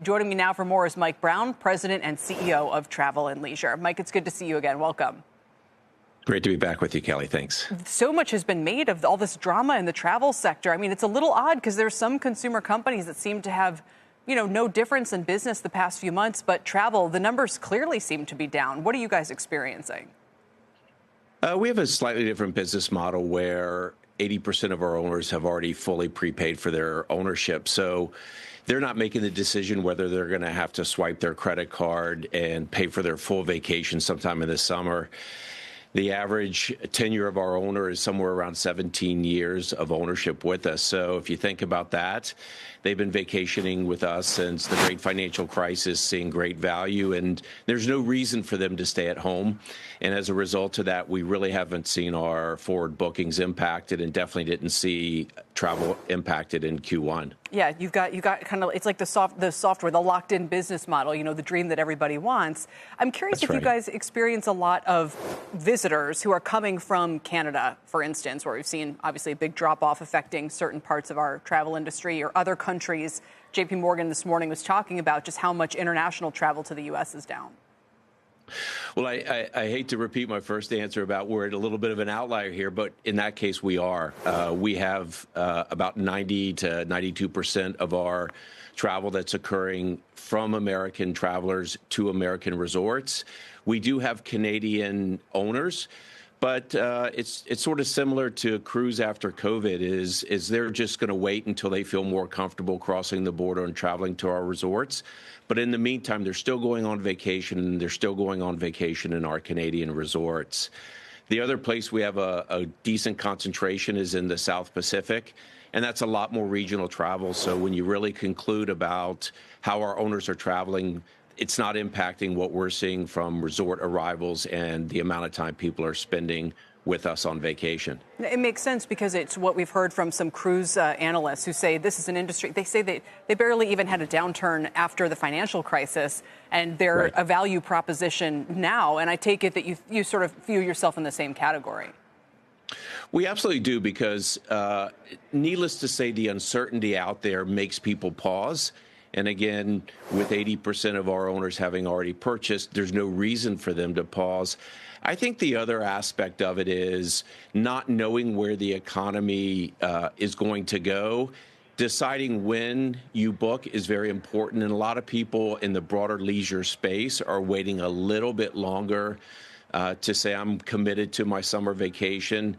Joining me now for more is Mike Brown, President and CEO of Travel and Leisure. Mike, it's good to see you again. Welcome. Great to be back with you, Kelly. Thanks. So much has been made of all this drama in the travel sector. I mean, it's a little odd because there's some consumer companies that seem to have, no difference in business the past few months, but travel, the numbers clearly seem to be down. What are you guys experiencing? We have a slightly different business model where 80% of our owners have already fully prepaid for their ownership. So they're not making the decision whether they're going to have to swipe their credit card and pay for their full vacation sometime in the summer. The average tenure of our owner is somewhere around 17 years of ownership with us. So if you think about that, they've been vacationing with us since the great financial crisis, seeing great value, and there's no reason for them to stay at home. And as a result of that, we really haven't seen our forward bookings impacted and definitely didn't see travel impacted in Q1. Yeah, you got kind of, it's like the software, the locked-in business model, the dream that everybody wants. I'm curious That's if right. you guys experience a lot of visitors who are coming from Canada, for instance, where we've seen obviously a big drop-off affecting certain parts of our travel industry, or other countries. JP Morgan this morning was talking about just how much international travel to the U.S. is down. Well, I hate to repeat my first answer about we're at a little bit of an outlier here, but in that case, we are. We have about 90 to 92% of our travel that's occurring from American travelers to American resorts. We do have Canadian owners, but it's sort of similar to a cruise after COVID, is they're just going to wait until they feel more comfortable crossing the border and traveling to our resorts. But in the meantime, they're still going on vacation, and they're still going on vacation in our Canadian resorts. The other place we have a decent concentration is in the South Pacific, and that's a lot more regional travel. So when you really conclude about how our owners are traveling, it's not impacting what we're seeing from resort arrivals and the amount of time people are spending with us on vacation. It makes sense because it's what we've heard from some cruise analysts who say this is an industry. They say they barely even had a downturn after the financial crisis, and they're Right. a value proposition now. And I take it that you sort of view yourself in the same category. We absolutely do, because needless to say, the uncertainty out there makes people pause. And again, with 80% of our owners having already purchased, there's no reason for them to pause. I think the other aspect of it is not knowing where the economy is going to go. Deciding when you book is very important, and a lot of people in the broader leisure space are waiting a little bit longer to say, I'm committed to my summer vacation.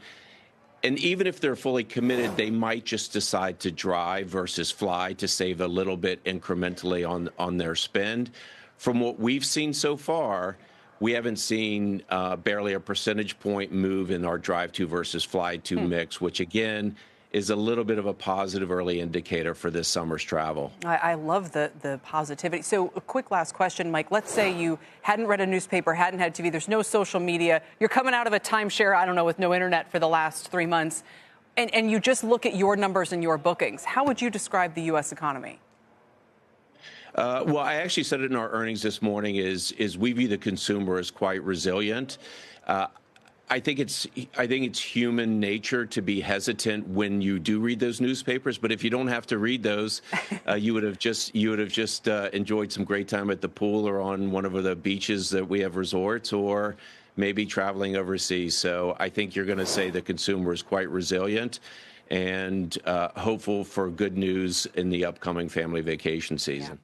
And even if they're fully committed, they might just decide to drive versus fly to save a little bit incrementally on their spend. From what we've seen so far, we haven't seen barely a percentage point move in our drive-to versus fly-to mix, which again is a little bit of a positive early indicator for this summer's travel. I love the positivity. So a quick last question, Mike. Let's say you hadn't read a newspaper, hadn't had TV, there's no social media, you're coming out of a timeshare, I don't know, with no internet for the last 3 months, and you just look at your numbers and your bookings. How would you describe the U.S. economy? Well, I actually said it in our earnings this morning, is we view the consumer as quite resilient. I think it's human nature to be hesitant when you do read those newspapers. But if you don't have to read those, you would have just enjoyed some great time at the pool or on one of the beaches that we have resorts, or maybe traveling overseas. So I think you're going to say the consumer is quite resilient and hopeful for good news in the upcoming family vacation season.